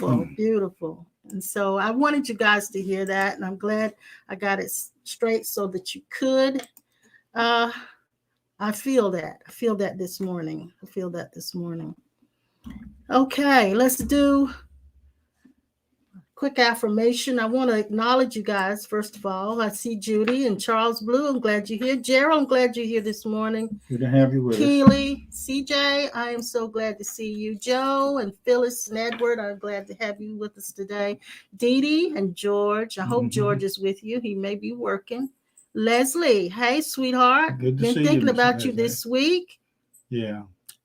Beautiful, beautiful. And so I wanted you guys to hear that, and I'm glad I got it straight so that you could. I feel that. I feel that this morning. I feel that this morning. Okay, let's do quick affirmation. I want to acknowledge you guys, first of all. I see Judy and Charles Blue. I'm glad you're here. Gerald, I'm glad you're here this morning. Good to have you with Keely, CJ, I am so glad to see you. Joe and Phyllis and Edward, I'm glad to have you with us today. Dee Dee and George, I hope George is with you. He may be working. Leslie, hey, sweetheart. Good to Been see thinking you, about Leslie. you this week. Yeah.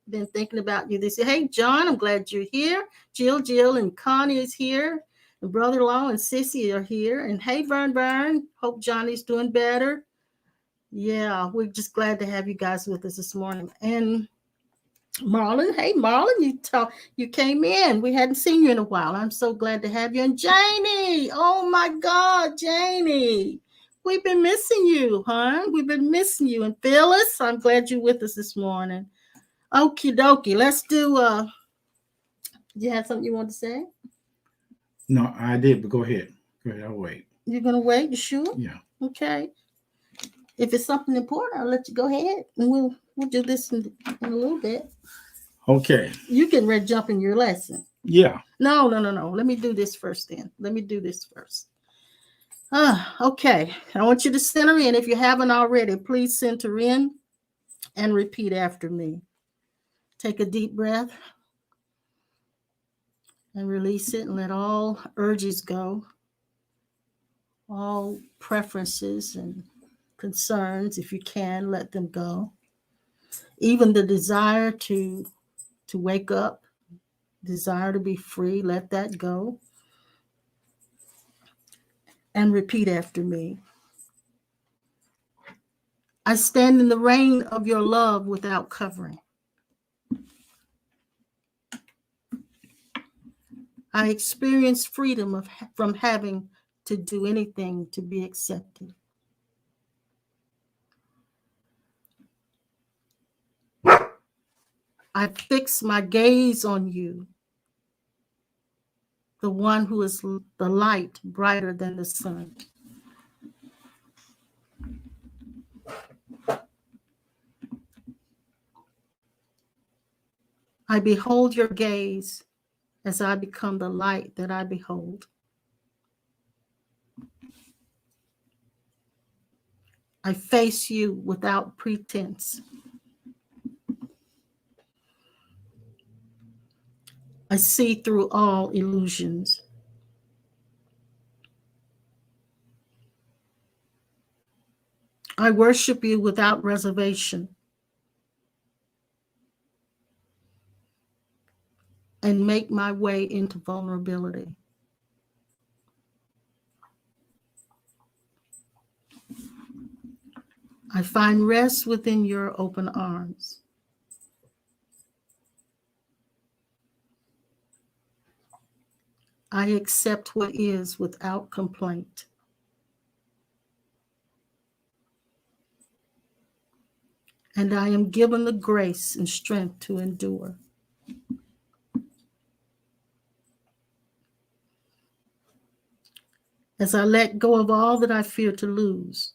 Been thinking about you this year. Hey, John, I'm glad you're here. Jill, and Connie is here. And brother-in-law and Sissy are here. And hey, Vern, hope Johnny's doing better. Yeah, we're just glad to have you guys with us this morning. And Marlon, hey, Marlon, you came in. We hadn't seen you in a while. I'm so glad to have you. And Janie, oh my God, Janie. We've been missing you, huh? We've been missing you. And Phyllis, I'm glad you're with us this morning. Okie dokie. Let's do you have something you want to say? No, I did, but go ahead. Go ahead, I'll wait. You're gonna wait, you sure? Yeah. Okay. If it's something important, I'll let you go ahead and we'll do this in a little bit. Okay. You can jump in your lesson. Yeah. No. Let me do this first then. Okay. I want you to center in. If you haven't already, please center in and repeat after me. Take a deep breath and release it and let all urges go, all preferences and concerns. If you can, let them go. Even the desire to wake up, desire to be free, let that go. And repeat after me. I stand in the rain of your love without covering. I experience freedom from having to do anything to be accepted. I fix my gaze on you, the one who is the light brighter than the sun. I behold your gaze as I become the light that I behold. I face you without pretense. I see through all illusions. I worship you without reservation and make my way into vulnerability. I find rest within your open arms. I accept what is without complaint. And I am given the grace and strength to endure. As I let go of all that I fear to lose,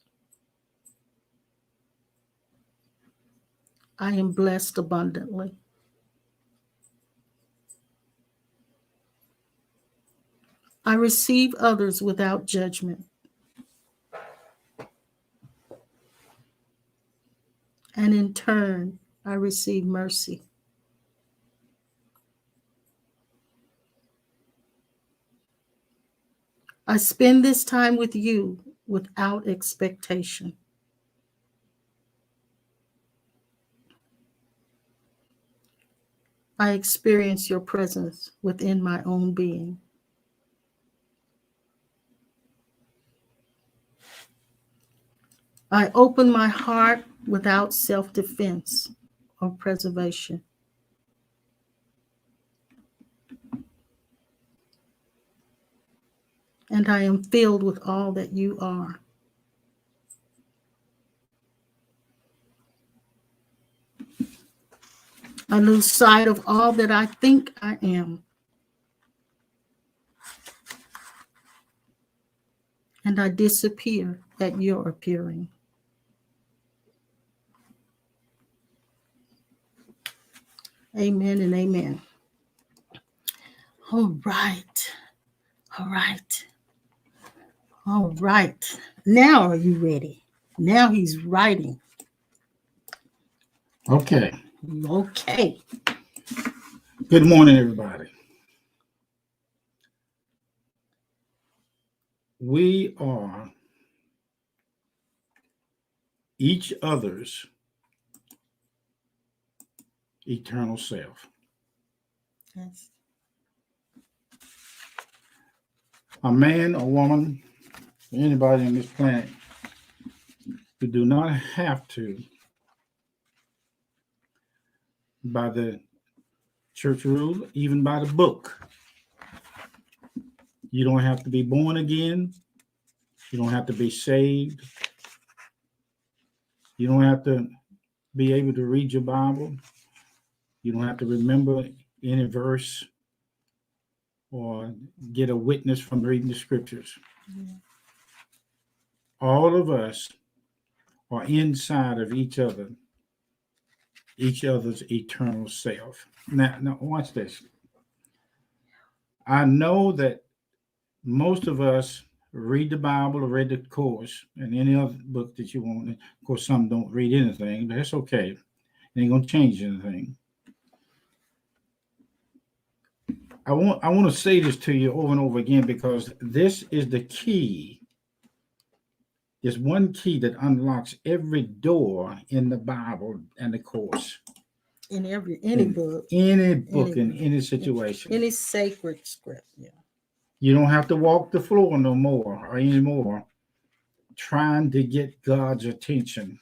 I am blessed abundantly. I receive others without judgment. And in turn, I receive mercy. I spend this time with you without expectation. I experience your presence within my own being. I open my heart without self-defense or preservation. And I am filled with all that you are. I lose sight of all that I think I am. and I disappear at your appearing. Amen and amen. All right. All right. All right. Now are you ready? Now he's writing. Okay. Okay. Good morning, everybody. We are each other's eternal self. Yes. A man, a woman, anybody on this planet, you do not have to, by the church rule, even by the book. You don't have to be born again. You don't have to be saved. You don't have to be able to read your Bible. You don't have to remember any verse or get a witness from reading the scriptures. Yeah. All of us are inside of each other's eternal self. Now watch this. I know that most of us read the Bible or read the course and any other book that you want. Of course, some don't read anything, but that's okay. It ain't gonna change anything. I want to say this to you over and over again because this is the key. There's one key that unlocks every door in the Bible and the course. In any book. Any book, in any situation. Any sacred script. Yeah. You don't have to walk the floor no more or anymore trying to get God's attention.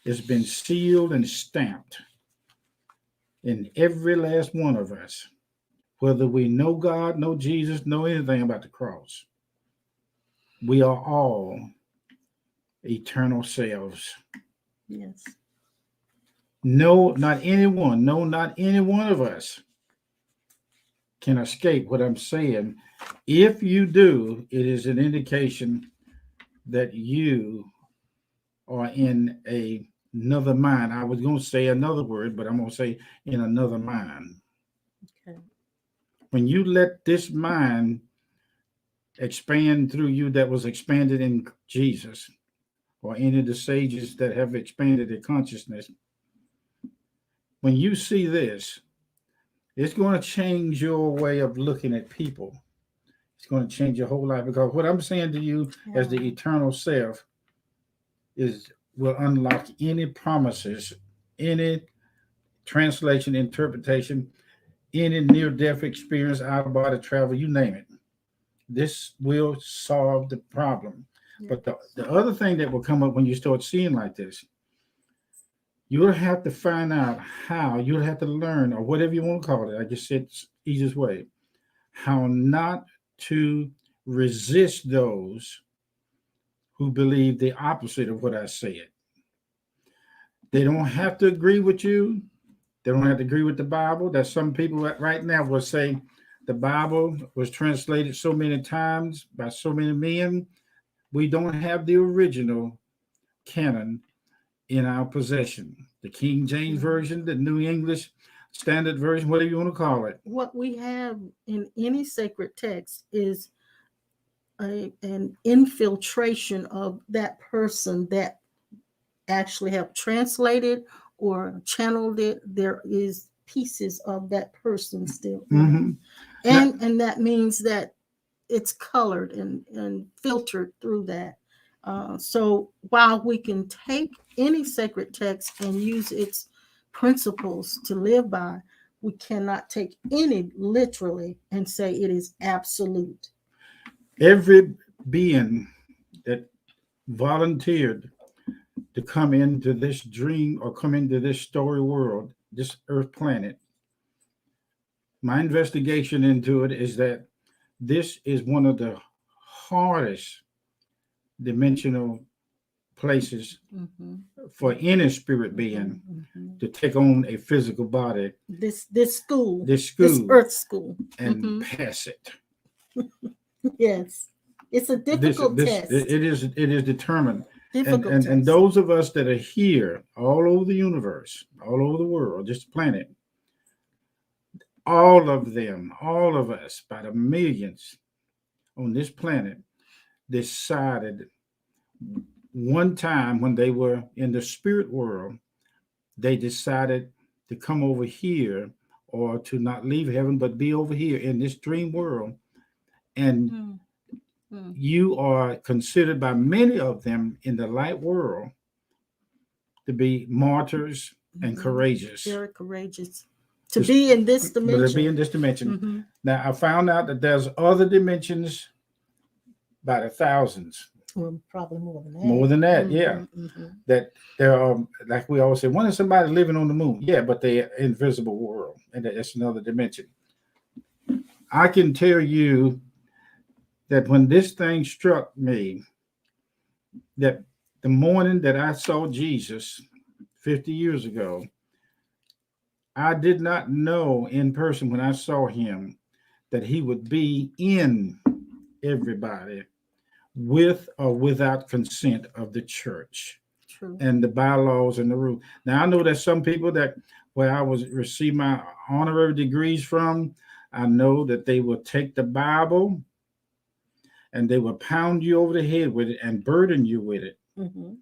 It's been sealed and stamped in every last one of us, whether we know God, know Jesus, know anything about the cross. We are all eternal selves. Yes. No, not any one of us can escape what I'm saying. If you do, it is an indication that you are in another mind. I was going to say another word, but I'm going to say in another mind. Okay. When you let this mind expand through you that was expanded in Jesus, or any of the sages that have expanded their consciousness, when you see this, it's going to change your way of looking at people. It's going to change your whole life, because what I'm saying to you as the eternal self will unlock any promises, any translation, interpretation, any near-death experience, out-of-body travel, you name it. This will solve the problem. Yeah. But the other thing that will come up when you start seeing like this, you'll have to find out how, you'll have to learn, or whatever you want to call it, I just said easiest way, how not to resist those who believe the opposite of what I said. They don't have to agree with you. They don't have to agree with the Bible. There's some people right now will say the Bible was translated so many times by so many men. We don't have the original canon in our possession. The King James Version, the New English Standard Version, whatever you want to call it. What we have in any sacred text is an infiltration of that person that actually have translated or channeled it. There is pieces of that person still. Mm-hmm. And that means that it's colored and filtered through that. So while we can take any sacred text and use its principles to live by, we cannot take any literally and say it is absolute. Every being that volunteered to come into this dream or come into this story world, this earth planet, my investigation into it is that this is one of the hardest dimensional places for any spirit being to take on a physical body. This earth school, and pass it. Yes. It's a difficult test. It is determined. Difficult And test. those of us that are here all over the universe, all over the world, just the planet, all of them, all of us, by the millions on this planet, decided one time when they were in the spirit world, they decided to come over here or to not leave heaven, but be over here in this dream world. And Mm, mm, you are considered by many of them in the light world to be martyrs and mhm. courageous. Very courageous to be in this But to be dimension. in this dimension. Mhm. Now, I found out that there's other dimensions by the thousands. Well, probably more than that. More than that, Mhm, yeah. mhm. That there are, like we always say, when is somebody living on the moon? Yeah, but they're invisible world, and that's another dimension. I can tell you that when this thing struck me, that the morning that I saw Jesus 50 years ago, I did not know in person when I saw him that he would be in everybody with or without consent of the church True. and the bylaws and the rule. Now I know that some people that where I was receive my honorary degrees from, I know that they will take the Bible and they will pound you over the head with it and burden you with it. Mm-hmm.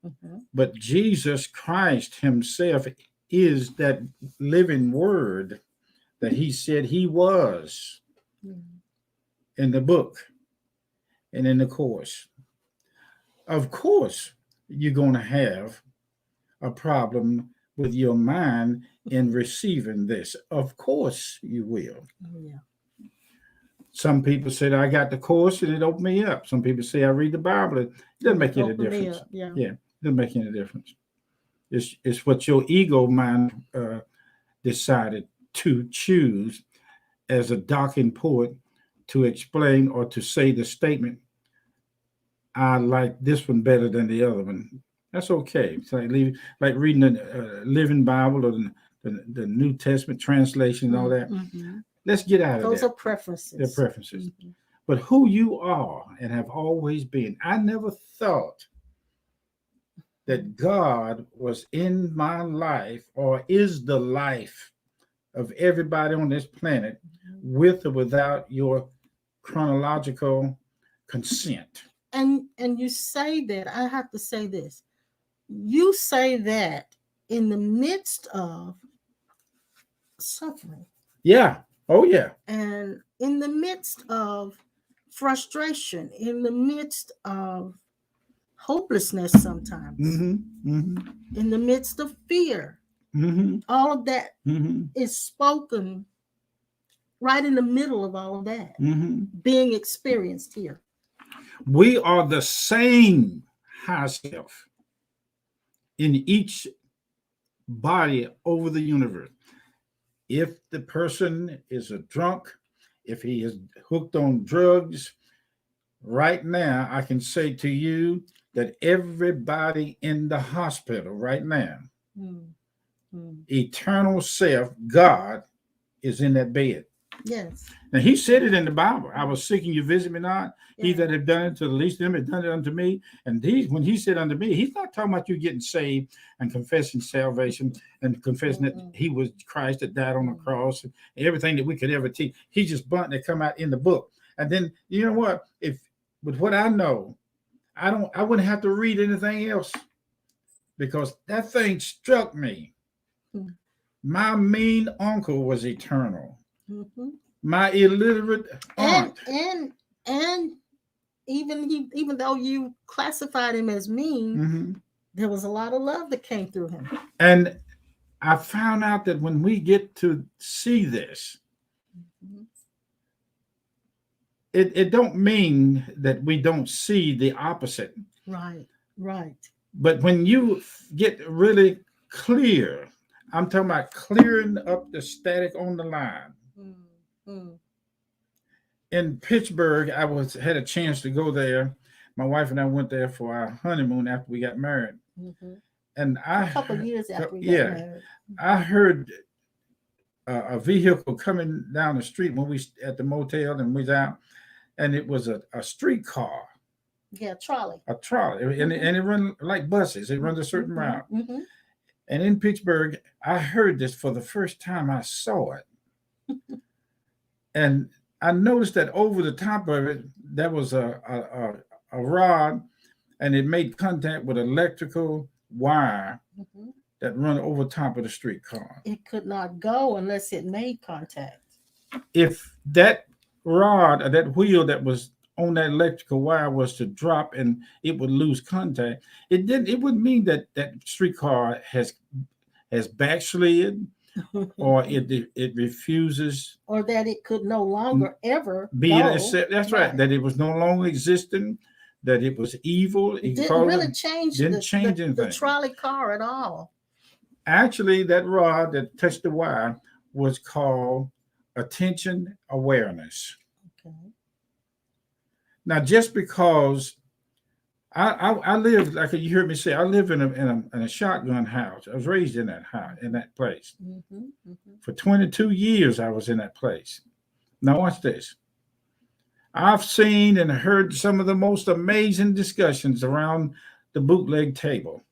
Mm-hmm. But Jesus Christ himself is that living word that he said he was in the book and in the course. Of course, you're going to have a problem with your mind in receiving this. Of course, you will. Oh, yeah. Some people said, I got the course and it opened me up. Some people say, I read the Bible. It doesn't make any Open me difference. up, yeah. Yeah, it doesn't make any difference. It's what your ego mind decided to choose as a docking port to explain or to say the statement, I like this one better than the other one. That's okay. It's like reading the Living Bible or the New Testament translation and all that. Mm-hmm. Let's get out of Those that. are preferences. They're preferences. Mm-hmm. But who you are and have always been, I never thought that God was in my life or is the life of everybody on this planet with or without your chronological consent. And you say that, I have to say this. You say that in the midst of suffering. Yeah. Oh, yeah. And in the midst of frustration, in the midst of hopelessness sometimes, in the midst of fear, all of that is spoken right in the middle of all of that being experienced here. We are the same high self in each body over the universe. If the person is a drunk, if he is hooked on drugs, right now I can say to you that everybody in the hospital right now, eternal self, God, is in that bed. Yes. Now he said it in the Bible. I was sick and you visit me not. Yeah. He that have done it to the least of them has done it unto me. And when he said unto me, he's not talking about you getting saved and confessing salvation and confessing that he was Christ that died on the cross and everything that we could ever teach. He's just bunting that come out in the book. And then you know what? If with what I know, I wouldn't have to read anything else because that thing struck me. My mean uncle was eternal. My illiterate aunt. And even though you classified him as mean, there was a lot of love that came through him. And I found out that when we get to see this, it don't mean that we don't see the opposite. Right. But when you get really clear, I'm talking about clearing up the static on the line. In Pittsburgh, I had a chance to go there. My wife and I went there for our honeymoon after we got married. And a couple of years after we got married. I heard a vehicle coming down the street when we at the motel and we was out. and it was a streetcar, Yeah, trolley. a trolley, and it run like buses. It runs a certain route. Mm-hmm. And in Pittsburgh, I heard this for the first time. I saw it, and I noticed that over the top of it, there was a rod, and it made contact with electrical wire Mm-hmm. that run over top of the streetcar. It could not go unless it made contact. If that rod or that wheel that was on that electrical wire was to drop and it would lose contact, it would mean that that streetcar has backslid, or it refuses or that it could no longer ever be go. that's right, that it was no longer existing, that it was evil. It didn't really change anything. The trolley car at all. Actually, that rod that touched the wire was called attention awareness. Okay. Now, just because I live, like you heard me say, I live in a shotgun house. I was raised in that house, in that place. Mm-hmm. Mm-hmm. For 22 years, I was in that place. Now, watch this. I've seen and heard some of the most amazing discussions around the bootleg table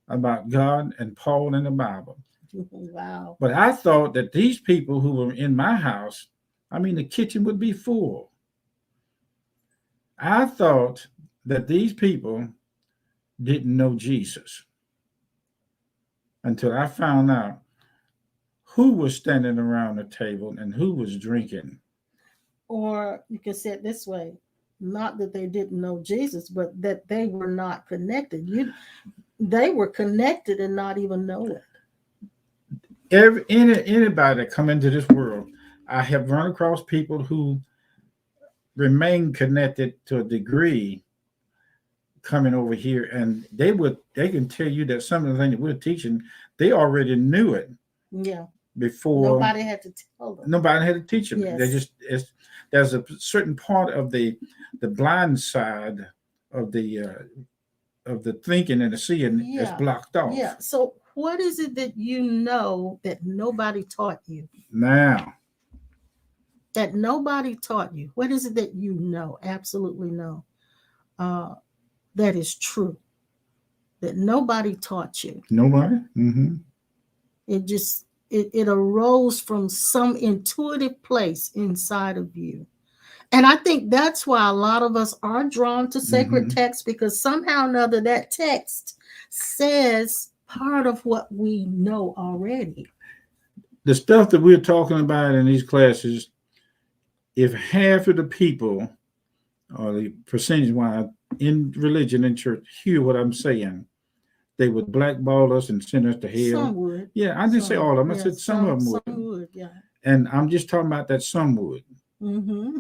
about God and Paul and the Bible. Wow. But I thought that these people who were in my house, I mean, the kitchen would be full. I thought that these people didn't know Jesus until I found out who was standing around the table and who was drinking. Or you can say it this way, not that they didn't know Jesus, but that they were not connected. They were connected and not even know it. Anybody that come into this world, I have run across people who remain connected to a degree coming over here, and they can tell you that some of the things that we're teaching, they already knew it. Yeah. Before nobody had to tell them. Nobody had to teach them. Yes. They just there's a certain part of the blind side of the thinking and the seeing that's blocked off. Yeah. So what is it that you know that nobody taught you? Now. That nobody taught you. What is it that you know, absolutely know, that is true? That nobody taught you. Nobody? Mm-hmm. It arose from some intuitive place inside of you. And I think that's why a lot of us are drawn to sacred text, because somehow or another that text says part of what we know already. The stuff that we're talking about in these classes, if half of the people, or the percentage-wise in religion and church, hear what I'm saying, they would blackball us and send us to hell. Some would. Yeah, I didn't say all of them. I said some of them would. Some would, yeah. And I'm just talking about that some would. Mm-hmm.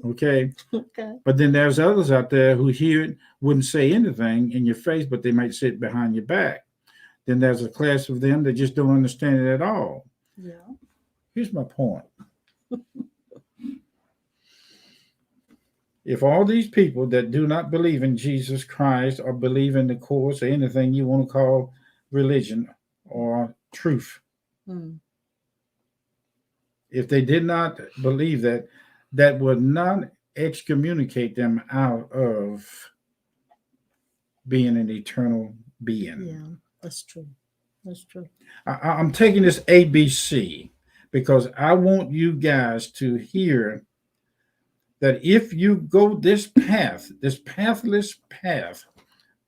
Okay? Okay. But then there's others out there who hear it, wouldn't say anything in your face, but they might say it behind your back. Then there's a class of them that just don't understand it at all. Yeah. Here's my point. If all these people that do not believe in Jesus Christ or believe in the course or anything you want to call religion or truth, if they did not believe that, that would not excommunicate them out of being an eternal being. Yeah, that's true. That's true. I'm taking this ABC because I want you guys to hear that if you go this path, this pathless path,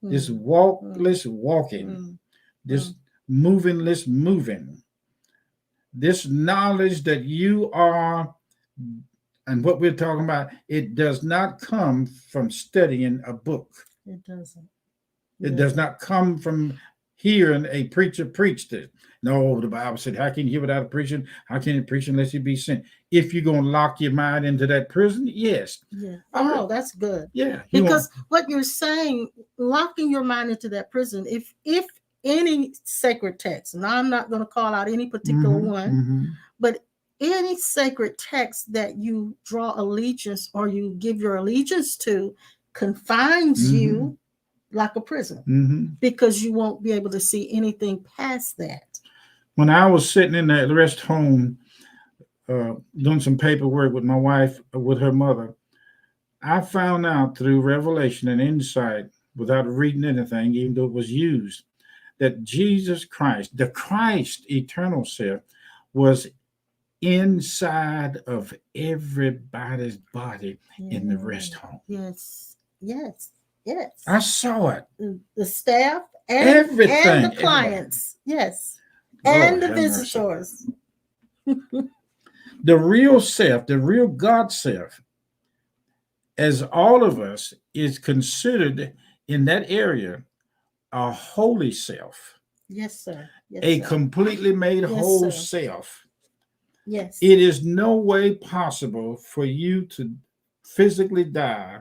this walkless walking, this movingless moving, this knowledge that you are, and what we're talking about, it does not come from studying a book. It doesn't. It does not come from hearing a preacher preach this. No, the Bible said, how can you hear without a preaching? How can you preach unless you be sent? If you're going to lock your mind into that prison, yes. Yeah. Oh, that's good. Yeah. Because what you're saying, locking your mind into that prison, if any sacred text, and I'm not going to call out any particular one, but any sacred text that you draw allegiance or you give your allegiance to confines you like a prison, because you won't be able to see anything past that. When I was sitting in that rest home doing some paperwork with my wife, with her mother, I found out through revelation and insight, without reading anything, even though it was used, that Jesus Christ, the Christ eternal self, was inside of everybody's body in the rest home. Yes, yes, yes. I saw it. The staff and Everything. and the clients. Yes. Lord And the have mercy. visitors. The real self, the real God self, as all of us, is considered in that area a holy self, Yes, sir. Yes, a sir. completely made Yes, whole sir. self. Yes. It is no way possible for you to physically die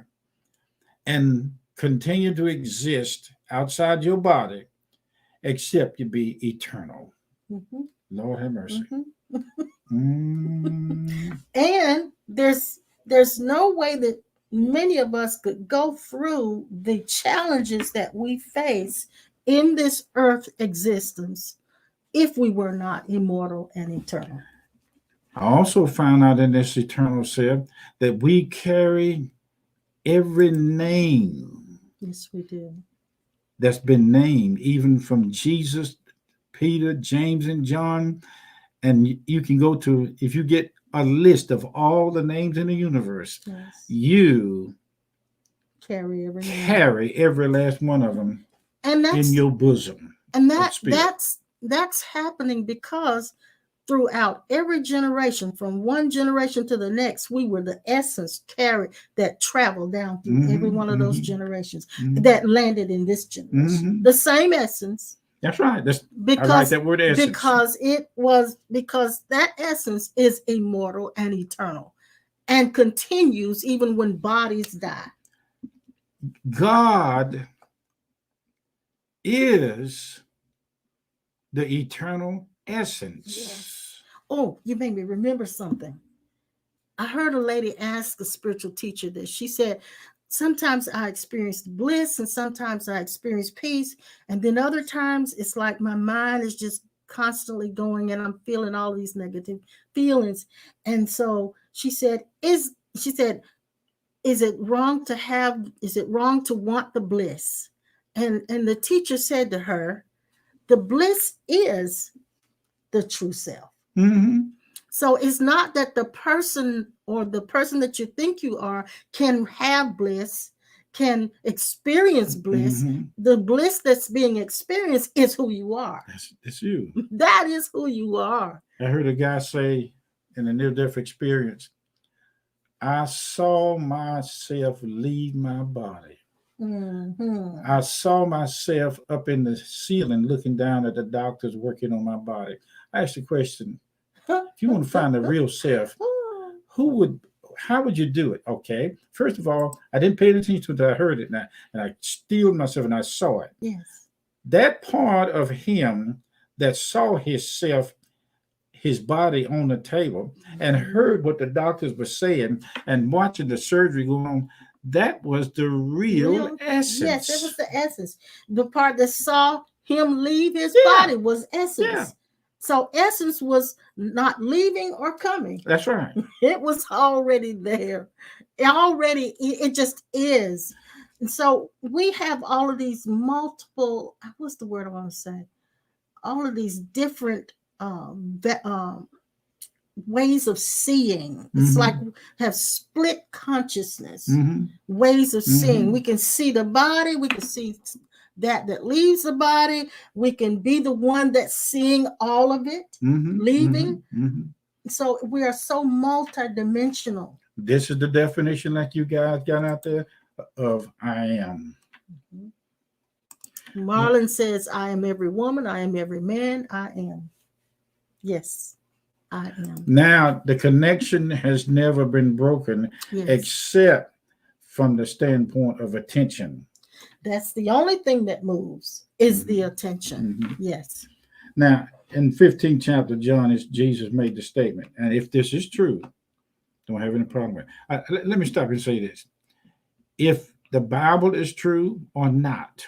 and continue to exist outside your body except you be eternal. Mm-hmm. Lord have mercy. Mm-hmm. And there's no way that many of us could go through the challenges that we face in this earth existence if we were not immortal and eternal. I also found out in this eternal self that we carry every name. Yes, we do. That's been named, even from Jesus, Peter, James, and John. And you can go to, if you get a list of all the names in the universe, yes. You carry every last one of them and that's, in your bosom. And that's happening because throughout every generation, from one generation to the next, we were the essence carried that traveled down through every one of those generations that landed in this generation. The same essence. That's right. Because I like that word essence. Because that essence is immortal and eternal and continues even when bodies die. God is the eternal essence. Yes. Oh, you made me remember something. I heard a lady ask a spiritual teacher this. She said, sometimes I experience bliss and sometimes I experience peace. And then other times it's like my mind is just constantly going and I'm feeling all these negative feelings. And so she said, is it wrong to want the bliss? And the teacher said to her, the bliss is the true self. Mm-hmm. So it's not that the person that you think you are can have bliss, can experience bliss. Mm-hmm. The bliss that's being experienced is who you are. It's you. That is who you are. I heard a guy say in a near-death experience, I saw myself leave my body. Mm-hmm. I saw myself up in the ceiling looking down at the doctors working on my body. I asked the question, if you want to find the real self, how would you do it? Okay. First of all, I didn't pay attention to it until I heard it now, and I steeled myself and I saw it. Yes. That part of him that saw his body on the table and heard what the doctors were saying and watching the surgery go on, that was the real essence. Yes, it was the essence. The part that saw him leave his body was essence. Yeah. So essence was not leaving or coming. That's right. It was already there. It just is. And so we have all of these multiple, what's the word I want to say? All of these different ways of seeing. It's like we have split consciousness, ways of seeing. We can see the body, we can see that leaves the body, we can be the one that's seeing all of it leaving. So we are so multidimensional. This is the definition, like you guys got out there, of I am. Marlon says, I am every woman, I am every man, I am. Yes, I am. Now, the connection has never been broken, except from the standpoint of attention. That's the only thing that moves is the attention. Yes. Now, in 15th chapter, Jesus made the statement, and if this is true, don't have any problem with it. Let me stop and say this. If the Bible is true or not,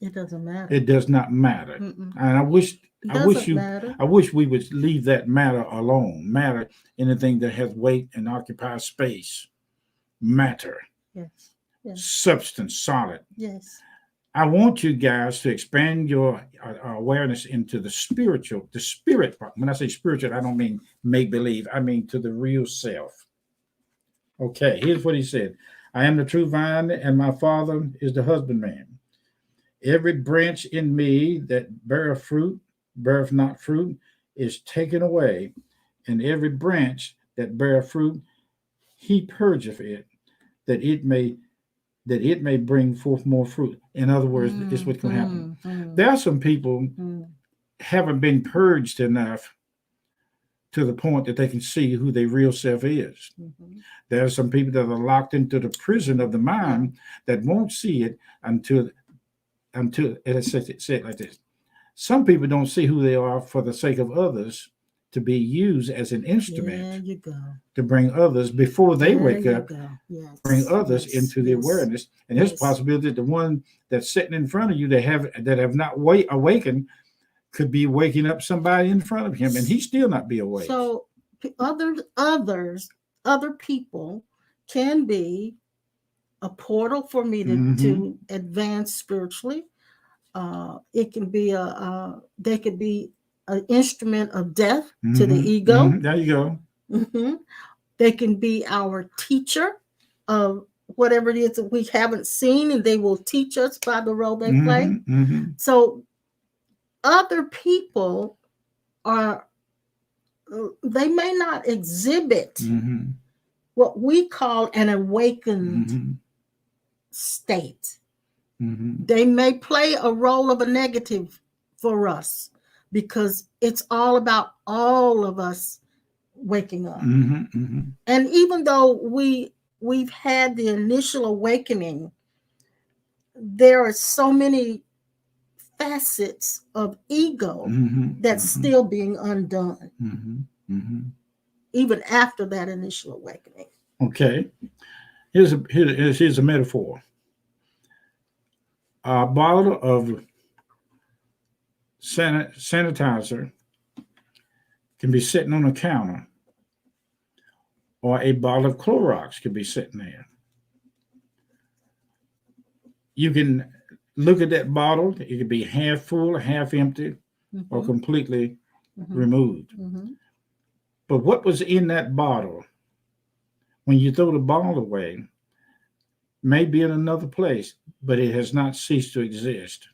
it doesn't matter. It does not matter. And I wish Doesn't matter. I wish we would leave that matter alone. Matter, anything that has weight and occupies space. Matter, Yes. Yes. substance, solid. Yes. I want you guys to expand your awareness into the spiritual, the spirit part. When I say spiritual, I don't mean make believe. I mean to the real self. Okay, here's what he said: I am the true vine, and my Father is the husbandman. Every branch in me that beareth fruit, beareth not fruit, is taken away, and every branch that beareth fruit, he purgeth it, that it may bring forth more fruit. In other words, this is what's going to happen. There are some people haven't been purged enough to the point that they can see who their real self is. There are some people that are locked into the prison of the mind that won't see it until it's said like this. Some people don't see who they are for the sake of others, to be used as an instrument to bring others before they wake up, bring others into the awareness. And there's a possibility that the one that's sitting in front of you that have not awakened could be waking up somebody in front of him, and he still not be awake. So other people can be a portal for me to advance spiritually. It can be they could be an instrument of death to the ego. There you go. They can be our teacher of whatever it is that we haven't seen, and they will teach us by the role they play. So other people they may not exhibit what we call an awakened state. They may play a role of a negative for us, because it's all about all of us waking up. And even though we've had the initial awakening, there are so many facets of ego that's still being undone, even after that initial awakening. Okay, here's a metaphor. A bottle of sanitizer can be sitting on a counter, or a bottle of Clorox could be sitting there. You can look at that bottle; it could be half full, half empty, or completely removed. But what was in that bottle when you throw the bottle away may be in another place, but it has not ceased to exist.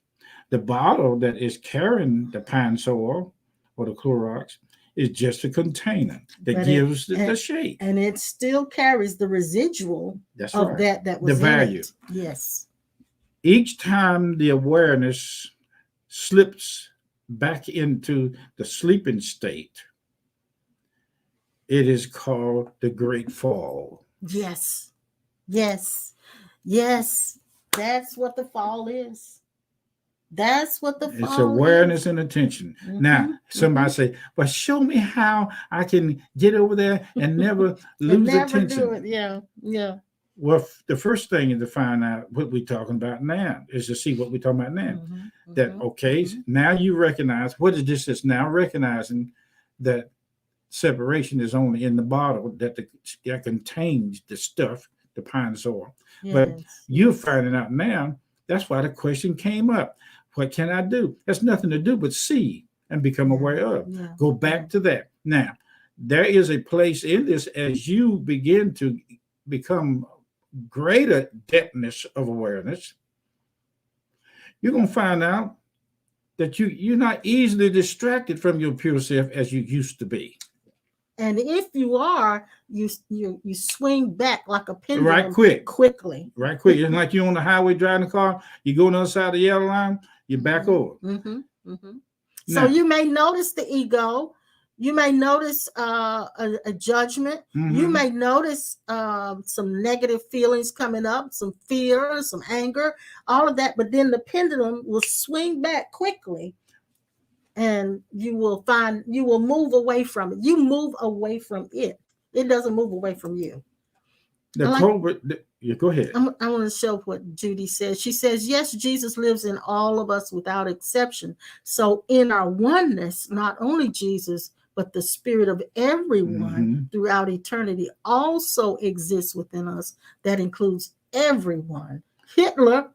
The bottle that is carrying the pine soil or the Clorox is just a container that gives the shape. And it still carries the residual of that was the value. In it. Yes. Each time the awareness slips back into the sleeping state, it is called the Great Fall. Yes. Yes. Yes. That's what the fall is. That's what the fall It's awareness is. And attention. Now, somebody say, well, show me how I can get over there and never lose attention. Do it. Yeah. Yeah. Well, the first thing is to find out what we're talking about now, is to see what we're talking about now. Now you recognize, what is this that's now recognizing that separation is only in the bottle that contains the stuff, the pine soil. But you're finding out now, that's why the question came up. What can I do? That's nothing to do but see and become aware of. Go back to that. Now, there is a place in this as you begin to become greater depthness of awareness. You're going to find out that you're not easily distracted from your pure self as you used to be. And if you are, you swing back like a pendulum quickly. Right quick. It's like you're on the highway driving a car, you go on the other side of the yellow line, you back over. So you may notice the ego. You may notice a judgment. You may notice some negative feelings coming up, some fear, some anger, all of that. But then the pendulum will swing back quickly, and you will move away from it. You move away from it. It doesn't move away from you. Yeah, go ahead. I want to show what Judy says. She says, yes, Jesus lives in all of us without exception. So in our oneness, not only Jesus, but the spirit of everyone throughout eternity also exists within us. That includes everyone. Hitler.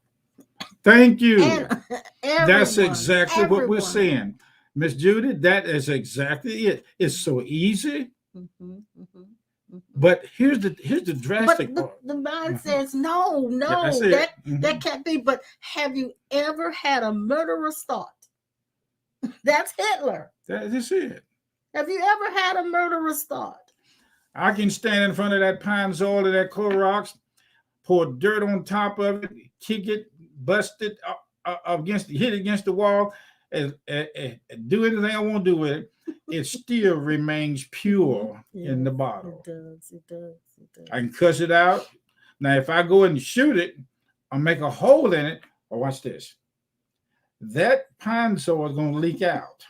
Thank you. And That's exactly what we're saying. Miss Judy, that is exactly it. It's so easy. But here's the drastic part. The mind says, no, that can't be. But have you ever had a murderous thought? That's Hitler. That's it. Have you ever had a murderous thought? I can stand in front of that pine soil or that Clorox, pour dirt on top of it, kick it, bust it hit it against the wall, and do anything I want to do with it. It still remains pure in the bottle. It does. I can cuss it out. Now, if I go and shoot it or make a hole in it, or watch this, that pine soil is going to leak out.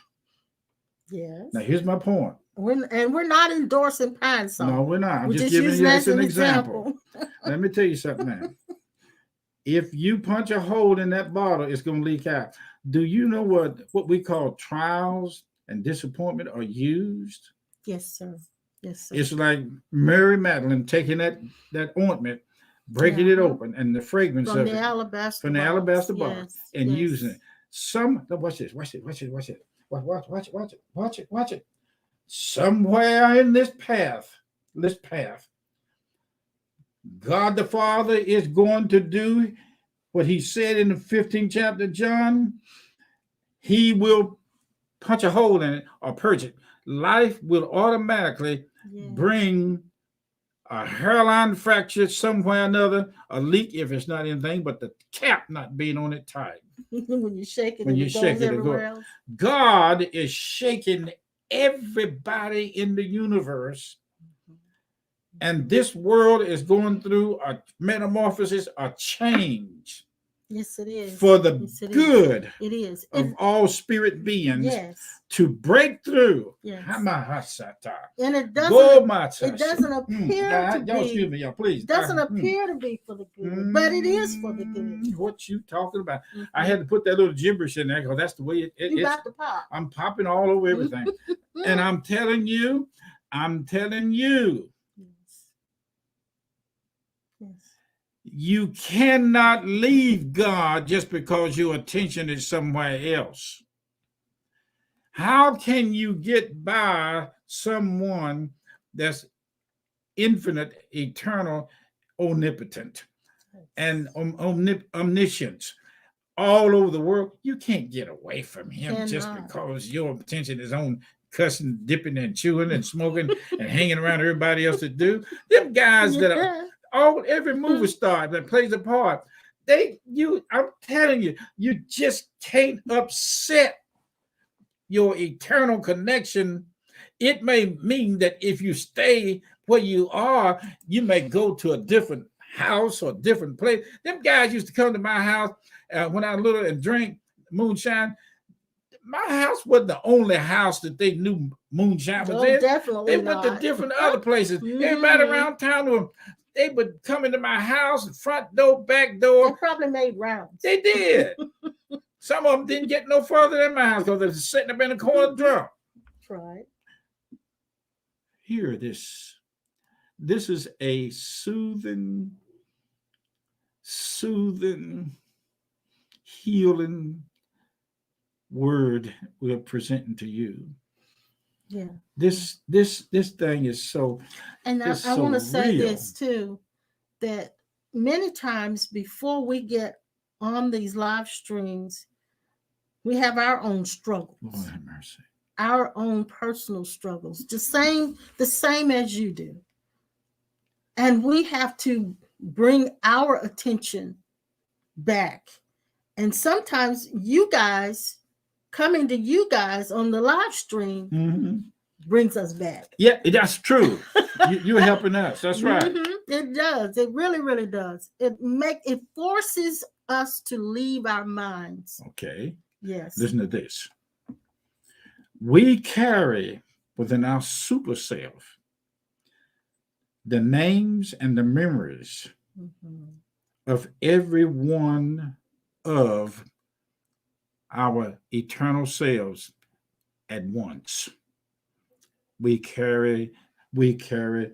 Yes. Now, here's my point. We're not endorsing pine soil. No, we're not. I'm just giving you as an example. Let me tell you something now. If you punch a hole in that bottle, it's going to leak out. Do you know what we call trials and disappointment are used? Yes, sir. It's like Mary Magdalene taking that ointment, breaking it open, and the fragrance from of the it alabaster from the alabaster box, yes, and using it. Watch this. Watch it. Somewhere in this path, God the Father is going to do what he said in the 15th chapter of John. He will punch a hole in it or purge it. Life will automatically bring a hairline fracture somewhere or another, a leak if it's not anything but the cap not being on it tight. When you shake it, it goes. God is shaking everybody in the universe. And this world is going through a metamorphosis, a change. Yes, it is. For the good of all spirit beings to break through. Yes. And it doesn't appear to be. Excuse me, y'all, please. Doesn't appear to be for the good, but it is for the good. What you talking about? I had to put that little gibberish in there because that's the way it's about to pop. I'm popping all over everything. And I'm telling you. You cannot leave God just because your attention is somewhere else. How can you get by someone that's infinite, eternal, omnipotent, and omniscient all over the world? You can't get away from him just because your attention is on cussing, dipping, and chewing, and smoking, and hanging around everybody else to do. Them guys that are every movie star that plays a part, I'm telling you, you just can't upset your eternal connection. It may mean that if you stay where you are, you may go to a different house or different place. Them guys used to come to my house when I was little and drink moonshine. My house wasn't the only house that they knew moonshine was in. Definitely they went to different other places. Everybody around town they would come into my house, front door, back door. They probably made rounds. They did. Some of them didn't get no further than my house because they were sitting up in the corner drunk. That's right. Hear this. This is a soothing, healing word we're presenting to you. Yeah. This thing is so. And I want to say this too, that many times before we get on these live streams, we have our own struggles. Lord have mercy. Our own personal struggles, the same as you do. And we have to bring our attention back. And sometimes you guys, coming to you guys on the live stream brings us back. Yeah, that's true. You're helping us. That's right. It does. It really, really does. It forces us to leave our minds. Okay. Yes. Listen to this. We carry within our super self the names and the memories Mhm. of every one of our eternal selves at once. We carry, we carry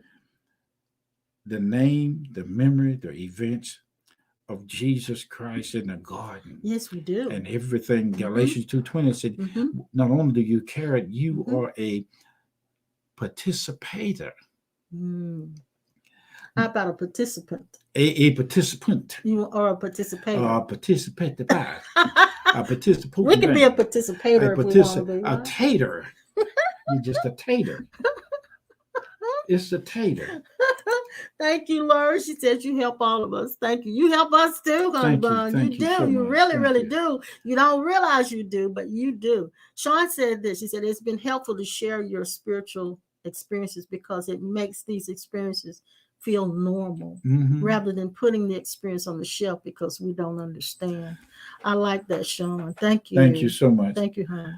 the name, the memory, the events of Jesus Christ in the garden. Yes, we do. And everything, Galatians 2:20 said, Mhm. not only do you carry it, you Mhm. are a participator, Mm. How about a participant? a participant, You are a participator. participate, a participant, We can be a participator if we want to be. a Right? tater. You're just a tater. It's a tater. Thank you, Laura. She said you help all of us. Thank you. You help us too, honey bun. You Thank you do. so You much. really, Thank really you. do. You don't realize you do, but you do. Sean said this. She said it's been helpful to share your spiritual experiences because it makes these experiences feel normal Mhm. rather than putting the experience on the shelf because we don't understand. I like that, Sean. Thank you. Thank you so much. Thank you, honey.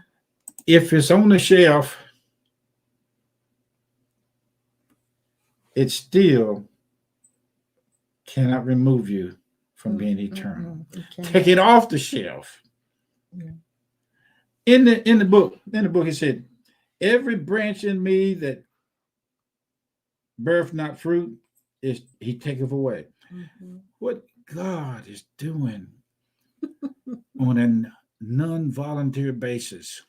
If it's on the shelf, it still cannot remove you from being eternal. Take it off the shelf. Yeah. In the book, it said, every branch in me that birth not fruit is he taketh away. Mhm. What God is doing on a non-voluntary basis,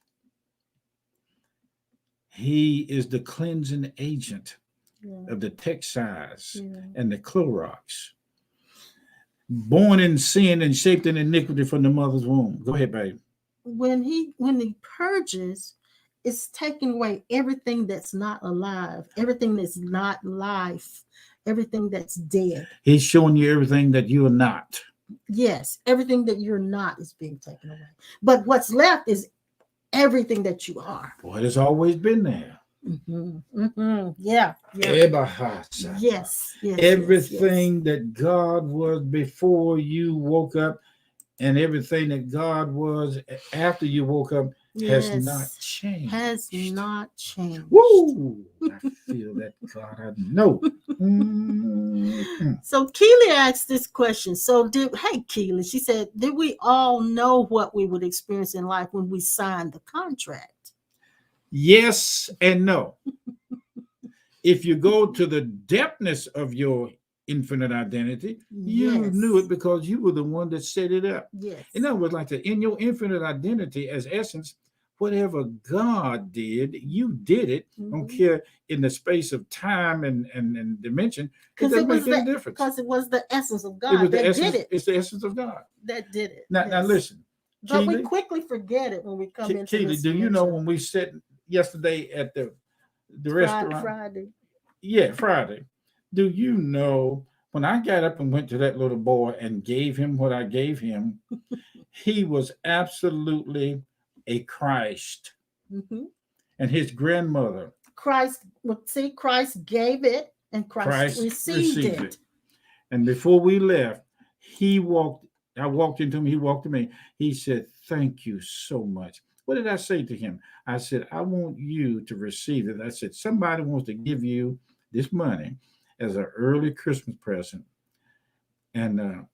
he is the cleansing agent Yeah. of the Texas Yeah. and the Clorox. Born in sin and shaped in iniquity from the mother's womb. Go ahead, babe. When he purges, it's taking away everything that's not alive, everything that's not life, everything that's dead. He's showing you everything that you are not. Yes, everything that you're not is being taken away. But what's left is everything that you are. What has always been there. Mm-hmm. Mm-hmm. Yeah. Yes. Everything that God was before you woke up and everything that God was after you woke up has not changed. Has not changed. Woo! I feel that, God, I know. Mm-hmm. So Keely asked this question. Hey Keely, she said, did we all know what we would experience in life when we signed the contract? Yes and no. If you go to the depthness of your infinite identity, you knew it because you were the one that set it up. Yes. In other words, like that, in your infinite identity as essence, whatever God did, you did it. Don't care in the space of time and dimension. It doesn't make any difference. Because it was the essence of God. It was the that essence, did it. It's the essence of God. That did it. Now listen. But Keely, we quickly forget it when we come into Keely, this do you dimension. know when we sat yesterday at the restaurant? Friday. Yeah, Friday. Do you know when I got up and went to that little boy and gave him what I gave him, he was absolutely a Christ. Mm-hmm. And his grandmother. Christ gave it and Christ received it. And before we left, I walked into him, he walked to me. He said, thank you so much. What did I say to him? I said, I want you to receive it. I said, somebody wants to give you this money as an early Christmas present. And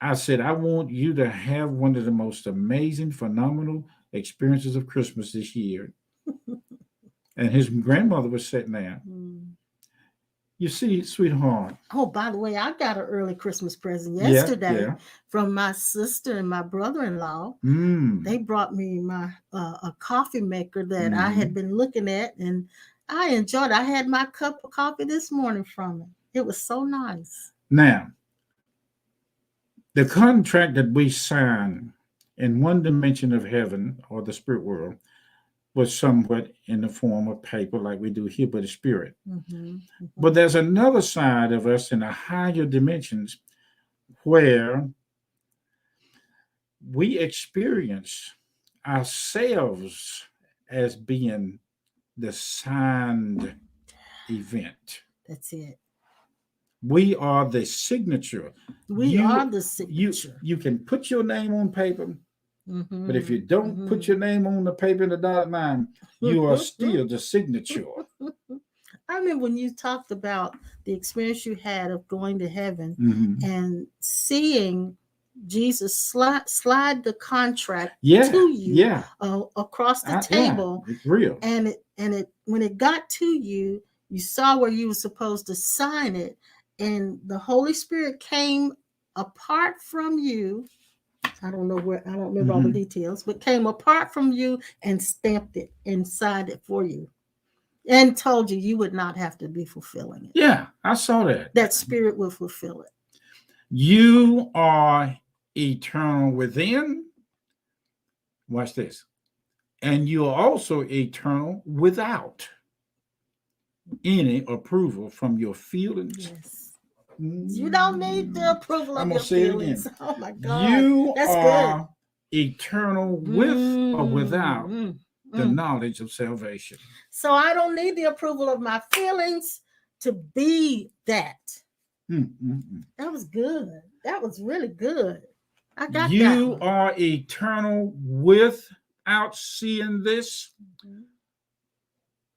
I said, I want you to have one of the most amazing, phenomenal experiences of Christmas this year. And his grandmother was sitting there. You see, sweetheart. Oh, by the way, I got an early Christmas present yesterday from my sister and my brother-in-law. They brought me a coffee maker that I had been looking at, and I enjoyed it. I had my cup of coffee this morning from it. It was so nice. Now, the contract that we signed in one dimension of heaven or the spirit world was somewhat in the form of paper like we do here, but the spirit. But there's another side of us in the higher dimensions where we experience ourselves as being the signed event. That's it. We are the signature. We are the signature. You can put your name on paper, but if you don't put your name on the paper in the dotted line, you are still the signature. I remember when you talked about the experience you had of going to heaven and seeing Jesus slide the contract to you across the table. It's real. And it when it got to you, you saw where you were supposed to sign it, and the Holy Spirit came apart from you. I don't remember all the details, but came apart from you and stamped it and signed it for you and told you would not have to be fulfilling it. Yeah, I saw that. That Spirit will fulfill it. You are eternal within. Watch this. And you are also eternal without any approval from your feelings. Yes. You don't need the approval of your feelings. Oh my God. You That's are good. Eternal with or without the knowledge of salvation. So I don't need the approval of my feelings to be that. That was good. That was really good. I got you that one. Are eternal without seeing this.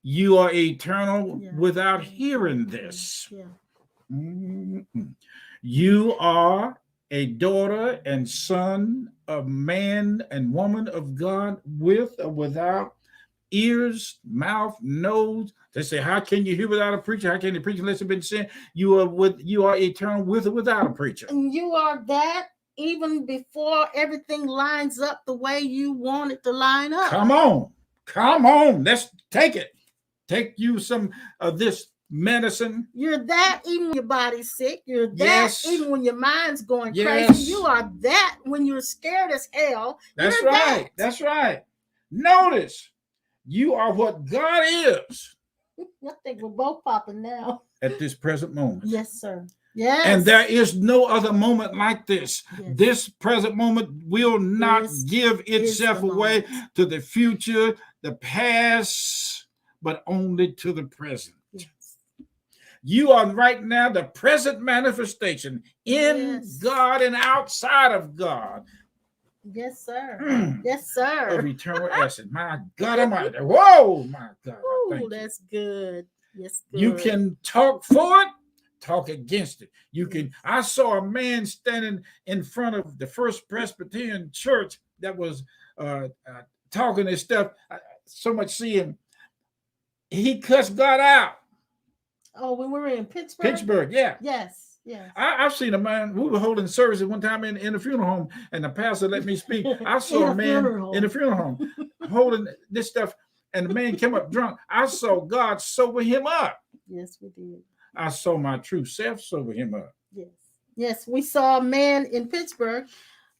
You are eternal without hearing this. You are a daughter and son of man and woman of God with or without ears, mouth, nose. They say, how can you hear without a preacher? How can you preach unless it's been sent? You are eternal with or without a preacher. And you are that even before everything lines up the way you want it to line up. Come on. Let's take it. Take you some of this medicine. You're that even when your body's sick. You're that even when your mind's going crazy. You are that when you're scared as hell. That's right. That's right. Notice, you are what God is. I think we're both popping now. At this present moment. Yes, sir. Yes. And there is no other moment like this. Yes. This present moment will not give itself away to the future, the past, but only to the present. Yes. You are right now the present manifestation in God and outside of God. Yes, sir. Yes, sir. Of eternal essence. My God Almighty. Whoa, my God. Oh, that's good. Yes, good. You can talk for it, talk against it. You can. I saw a man standing in front of the First Presbyterian Church that was talking this stuff. So much seeing. He cussed God out. Oh, when we were in Pittsburgh? Pittsburgh, yeah. Yes. Yes. I've seen a man. We were holding service at one time in a funeral home, and the pastor let me speak. I saw a man in a funeral home holding this stuff, and the man came up drunk. I saw God sober him up. Yes, we did. I saw my true self sober him up. Yes. Yes, we saw a man in Pittsburgh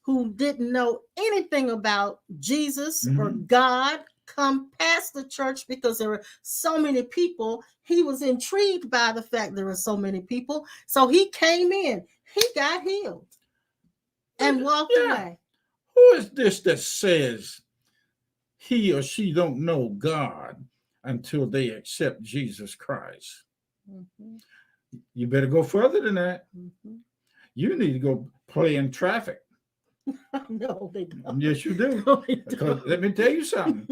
who didn't know anything about Jesus or God come past the church because there were so many people. He was intrigued by the fact there were so many people. So he came in, he got healed and walked away. Who is this that says he or she don't know God until they accept Jesus Christ? You better go further than that. You need to go play in traffic. No, they don't. Yes, you do. No, they don't. Let me tell you something.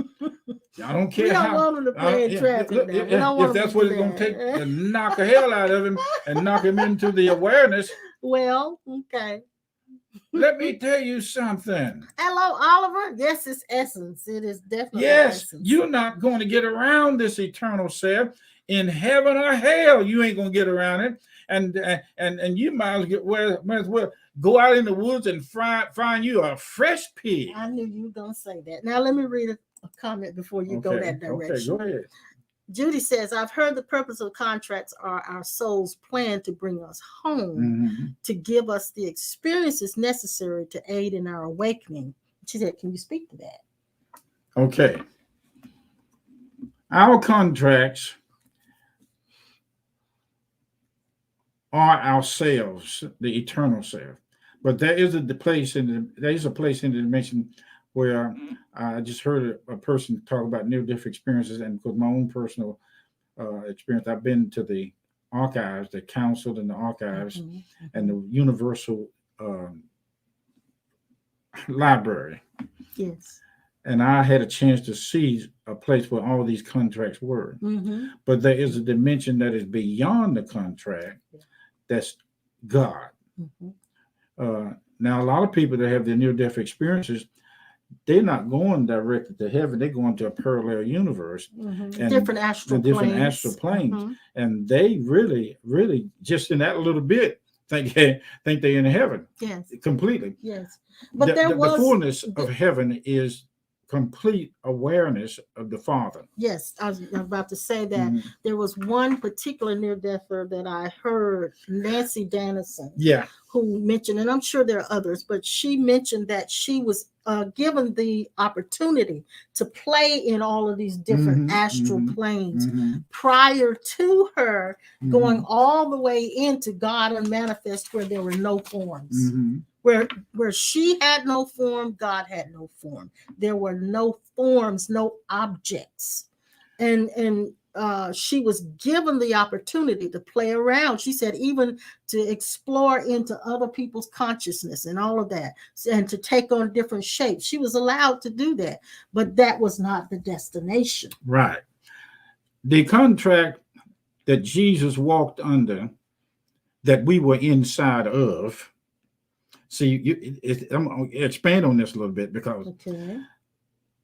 I don't care we don't how. Want them to play in traffic. If that's what it's going to take to knock the hell out of him and knock him into the awareness. Well, okay. Let me tell you something. Hello, Oliver. Yes, it's essence. It is definitely essence. Yes, you're not going to get around this eternal self in heaven or hell. You ain't going to get around it. And you might as well go out in the woods and find you a fresh pig. I knew you were going to say that. Now, let me read a comment before you go that direction. Okay, go ahead. Judy says, I've heard the purpose of contracts are our soul's plan to bring us home, to give us the experiences necessary to aid in our awakening. She said, can you speak to that? Okay. Our contracts are ourselves, the eternal self. But there is a place in the dimension where I just heard a person talk about near-death experiences, and because my own personal experience, I've been to the archives, the council and the archives, and the universal library. Yes. and I had a chance to see a place where all these contracts were. But there is a dimension that is beyond the contract. That's God. Now, a lot of people that have their near-death experiences, they're not going directly to heaven. They're going to a parallel universe, and different astral planes, and they really, really just in that little bit think they're in heaven. Yes, completely. Yes, but the fullness of heaven is complete awareness of the Father. Yes, I was about to say that. There was one particular near-deather that I heard, Nancy Dennison, who mentioned, and I'm sure there are others, but she mentioned that she was given the opportunity to play in all of these different astral planes prior to her going all the way into God Unmanifest, where there were no forms. Where she had no form, God had no form. There were no forms, no objects. And she was given the opportunity to play around. She said even to explore into other people's consciousness and all of that, and to take on different shapes. She was allowed to do that, but that was not the destination. Right. The contract that Jesus walked under, that we were inside of. See, I'm going to expand on this a little bit, because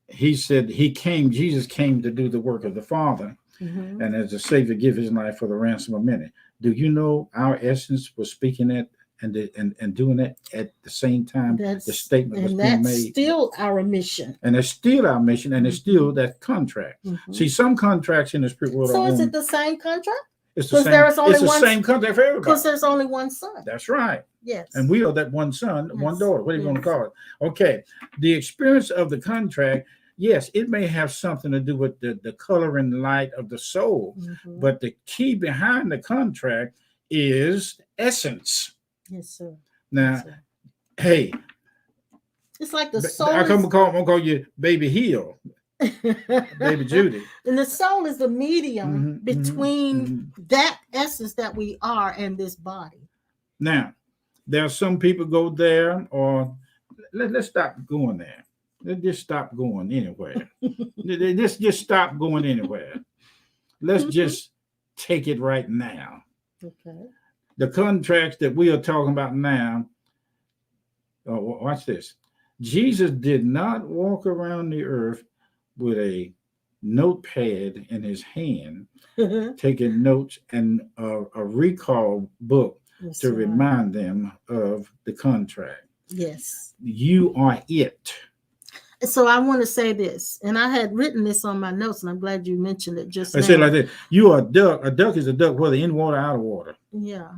he said Jesus came to do the work of the Father, and as a Savior give his life for the ransom of many. Do you know our essence was speaking that and doing it at the same time? The statement was being made. That's still our mission. And it's still our mission, and it's still that contract. See, some contracts in the spirit world. So is it the same contract? It's the same contract for everybody. Because there's only one son. That's right. Yes. And we are that one son, one daughter. What are you going to call it? Okay. The experience of the contract, yes, it may have something to do with the color and light of the soul. But the key behind the contract is essence. Yes, sir. Now, hey. It's like the soul. I'm going to call you Baby Hill. Baby Judy. And the soul is the medium between that essence that we are and this body. Now, there are some people go there, or let's stop going there. Let's just stop going anywhere. Let's just stop going anywhere. Let's just take it right now. Okay. The contracts that we are talking about now, watch this. Jesus did not walk around the earth with a notepad in his hand, taking notes and a recall book to remind them of the contract. Yes. You are it. So I want to say this, and I had written this on my notes, and I'm glad you mentioned it just now. I say it like this: you are a duck. A duck is a duck, whether in water or out of water. Yeah.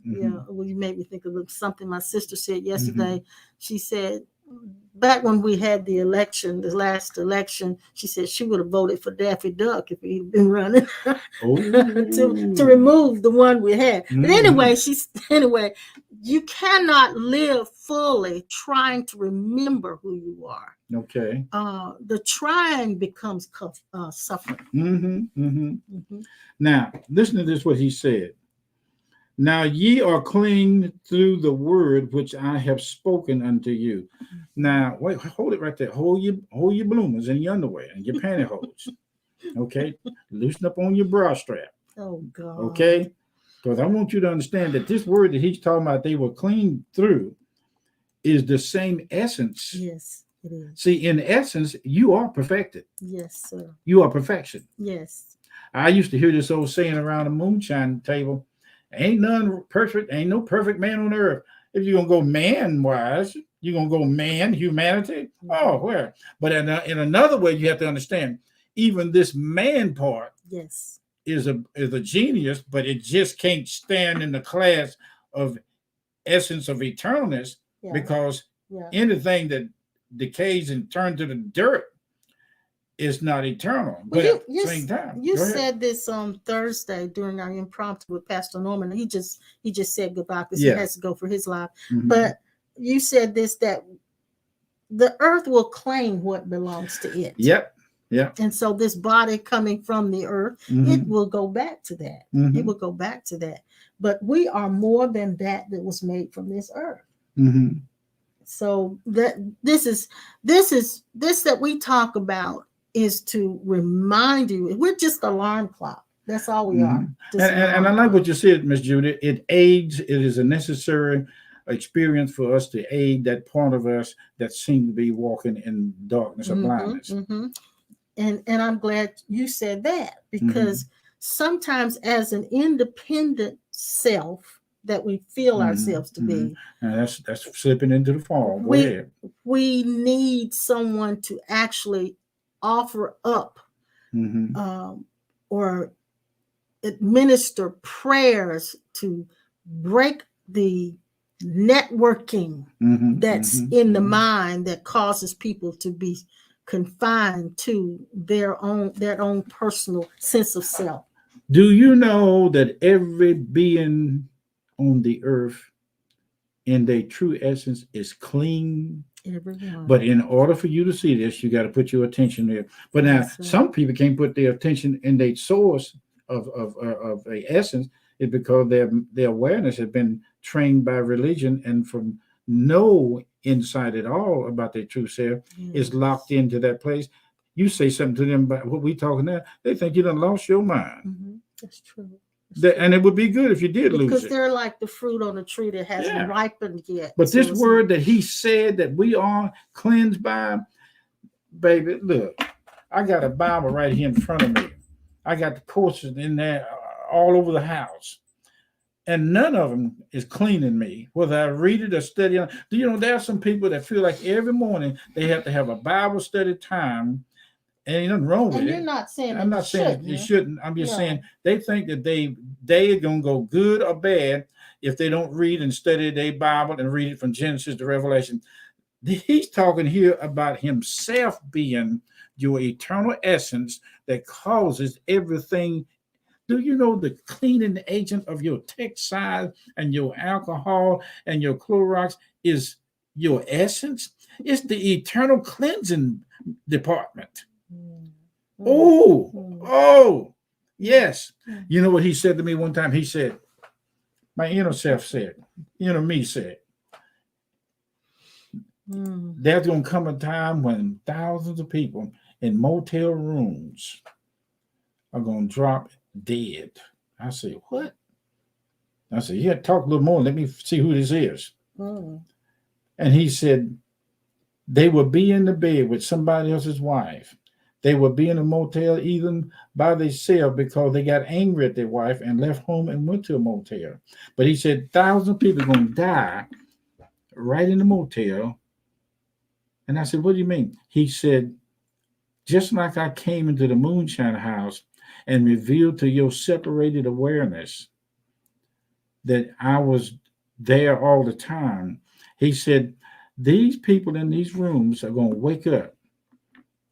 Well, you made me think of something my sister said yesterday. She said, back when we had the election, the last election, she said she would have voted for Daffy Duck if he'd been running to remove the one we had. But anyway, you cannot live fully trying to remember who you are. Okay. The trying becomes suffering. Now, listen to this, what he said. Now ye are clean through the word which I have spoken unto you. Now, wait, hold it right there. Hold your bloomers and your underwear and your pantyhose. Okay? Loosen up on your bra strap. Oh, God. Okay? Because I want you to understand that this word that he's talking about, they were clean through, is the same essence. Yes, it is. See, in essence, you are perfected. Yes, sir. You are perfection. Yes. I used to hear this old saying around the moonshine table: ain't none perfect, ain't no perfect man on earth. If you're going to go man-wise, you're going to go man, humanity. Oh, where? But in another way, you have to understand, even this man part is a genius, but it just can't stand in the class of essence of eternalness, because anything that decays and turns to the dirt is not eternal. But at the same time, you said this on Thursday during our impromptu with Pastor Norman. He just said goodbye because he has to go for his life. But you said this, that the earth will claim what belongs to it. Yep. And so this body coming from the earth, it will go back to that. It will go back to that. But we are more than that was made from this earth. So that this that we talk about is to remind you. We're just alarm clock. That's all we are. Mhm. Just an And I alarm like clock. what you said, Miss Judy. It aids. It is a necessary experience for us to aid that part of us that seem to be walking in darkness or blindness. Mm-hmm. And I'm glad you said that, Mm-hmm. because sometimes as an independent self that we feel ourselves to Mm-hmm. be, And that's slipping into the fall. Go we ahead. we need someone to actually offer up Mm-hmm. um, or administer prayers to break the networking Mm-hmm. that's Mm-hmm. in the Mm-hmm. mind that causes people to be confined to their own personal sense of self. Do you know that every being on the earth in their true essence is clean? Everyone. But in order for you to see this, you got to put your attention there. But now, Yes, sir. some people can't put their attention in their source of a essence, is because their awareness has been trained by religion, and from no insight at all about their true self is locked Yes. into that place. You say something to them about what we talking now, they think you done lost your mind. Mm-hmm. That's true. And it would be good if you did lose Because it. they're like the fruit on the tree that hasn't Yeah. ripened yet. But So this it's word not. that he said that we are cleansed by, baby, look, I got a Bible right here in front of me. I got the courses in there all over the house. And none of them is cleaning me, whether I read it or study it. Do you know there are some people that feel like every morning they have to have a Bible study time, and ain't nothing wrong with And you're it. not saying I'm that not it saying shouldn't. it shouldn't. I'm just No. saying they think that they are gonna go good or bad if they don't read and study their Bible and read it from Genesis to Revelation. He's talking here about himself being your eternal essence that causes everything. Do you know the cleaning agent of your textile and your alcohol and your Clorox is your essence? It's the eternal cleansing department. Oh, yes. You know what he said to me one time? He said, my inner self said, inner me said, there's going to come a time when thousands of people in motel rooms are going to drop dead. I said, what? I said, yeah, talk a little more. Let me see who this is. And he said, they will be in the bed with somebody else's wife. They will be in a motel even by themselves because they got angry at their wife and left home and went to a motel. But he said, thousands of people are going to die right in the motel. And I said, what do you mean? He said, just like I came into the moonshine house and revealed to your separated awareness that I was there all the time. He said, these people in these rooms are going to wake up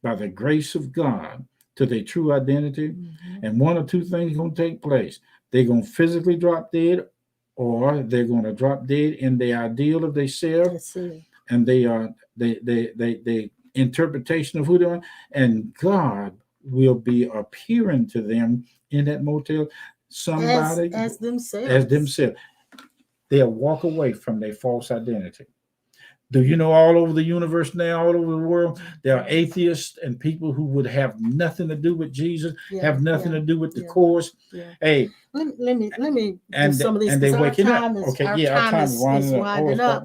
by the grace of God to their true identity. And one or two things are going to take place. They're going to physically drop dead, or they're going to drop dead in the ideal of themselves. And they interpretation of who they are. And God will be appearing to them in that motel. Somebody as themselves. They'll walk away from their false identity. Do you know all over the universe now, all over the world, there are atheists and people who would have nothing to do with Jesus, have nothing to do with the course. Hey, let me and do some of these, and they because waking up. our time is winding up.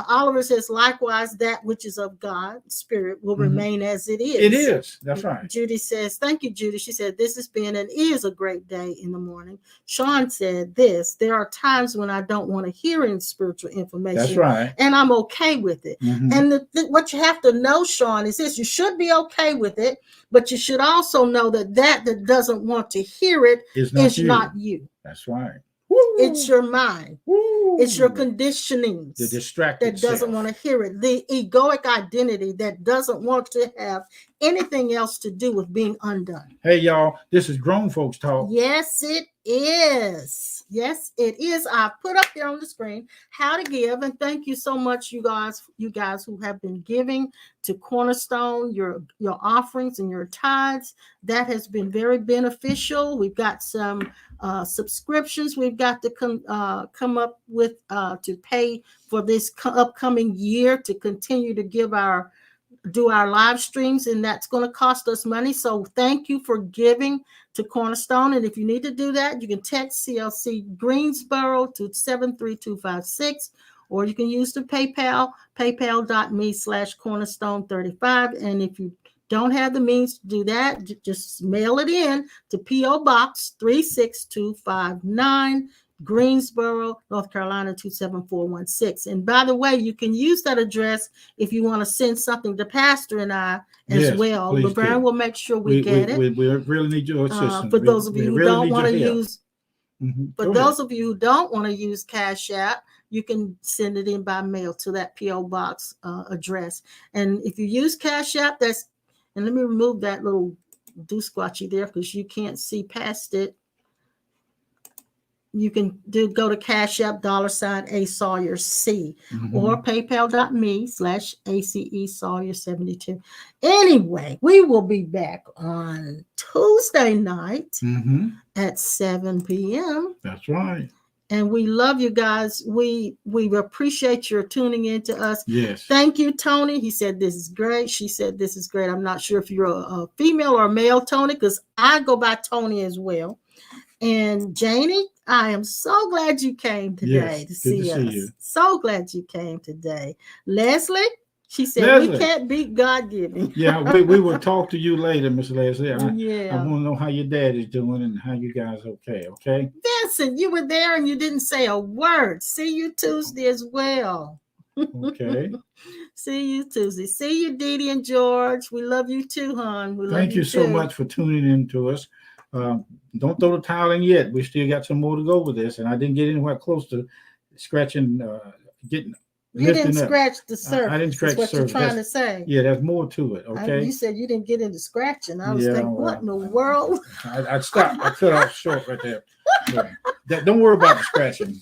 Oliver says, likewise, that which is of God, spirit, will remain as it is. It is. That's right. Judy says, thank you, Judy. She said, this has been and is a great day in the morning. Sean said this, there are times when I don't want to hear any spiritual information. That's right. And I'm okay with it. And what you have to know, Sean, is this: you should be okay with it, but you should also know that doesn't want to hear it is not you. That's right. It's your mind. It's your conditionings. The distracted that doesn't want to hear it. The egoic identity that doesn't want to have anything else to do with being undone. Hey, y'all, this is Grown Folks Talk. Yes, it is. Yes, it is. I put up there on the screen how to give, and thank you so much, you guys who have been giving to Cornerstone, your offerings and your tithes. That has been very beneficial. We've got some subscriptions we've got to come up with to pay for this upcoming year to continue to do our live streams, and that's going to cost us money. So thank you for giving to Cornerstone. And if you need to do that, you can text CLC Greensboro to 73256, or you can use the paypal.me/cornerstone35. And if you don't have the means to do that, just mail it in to P.O. Box 36259, Greensboro, North Carolina 27416. And by the way, you can use that address if you want to send something to Pastor and I as well. Laverne will make sure we get it. We really need your assistance. For those of you who don't want to use, for those of you who don't want to use Cash App, you can send it in by mail to that P.O. Box address. And if you use Cash App, and let me remove that little do squatchy there because you can't see past it. You can go to Cash App $A Sawyer C or paypal.me/ACE Sawyer 72. Anyway, we will be back on Tuesday night at 7 p.m. That's right. And we love you guys. We appreciate your tuning in to us. Yes. Thank you, Tony. He said this is great. She said this is great. I'm not sure if you're a female or a male, Tony, because I go by Tony as well. And Janie, I am so glad you came today to see us. You. So glad you came today. Leslie, she said we can't beat God-given. Yeah, we will talk to you later, Miss Leslie. I want to know how your dad is doing and how you guys okay? Vincent, you were there and you didn't say a word. See you Tuesday as well. Okay. See you Tuesday. See you, Dee Dee and George. We love you too, hon. Thank you so much for tuning in to us. Don't throw the towel in yet. We still got some more to go with this, and I didn't get anywhere close to scratching, getting. You didn't scratch the surface. I didn't scratch the surface. What you're trying to say. Yeah, there's more to it. Okay. You said you didn't get into scratching. I was thinking, what in the world? I stopped. I cut off short right there. Don't worry about the scratching.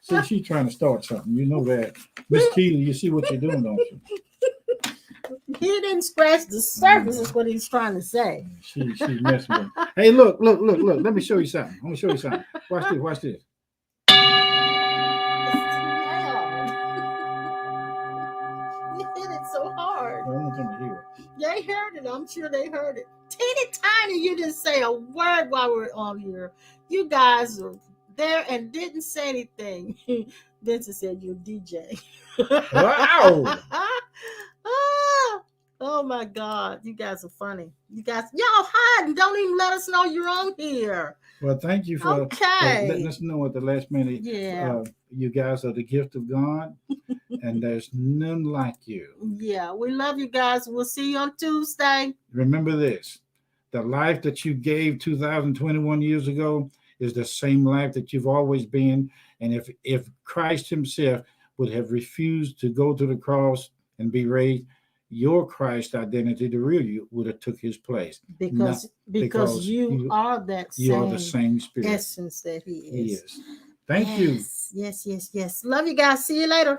See, she's trying to start something. You know that, Miss Keely. You see what you're doing, don't you? He didn't scratch the surface, is what he's trying to say. She's messing with him. Hey, look. Let me show you something. I'm going to show you something. Watch this. You hit it so hard. I want them to hear it. They heard it. I'm sure they heard it. Teeny tiny, you didn't say a word while we're on here. You guys are there and didn't say anything. Vincent said you're DJ. Wow. Oh my God, you guys are funny. Y'all hide and don't even let us know you're on here. Well, thank you for letting us know at the last minute. Yeah. You guys are the gift of God, and there's none like you. Yeah, we love you guys. We'll see you on Tuesday. Remember this: the life that you gave 2021 years ago is the same life that you've always been. And if Christ himself would have refused to go to the cross and be raised, your Christ identity, the real you, would have took his place. Because you are that same. You are the same spirit. Essence that he is. Yes. Thank you. Yes. Love you guys. See you later.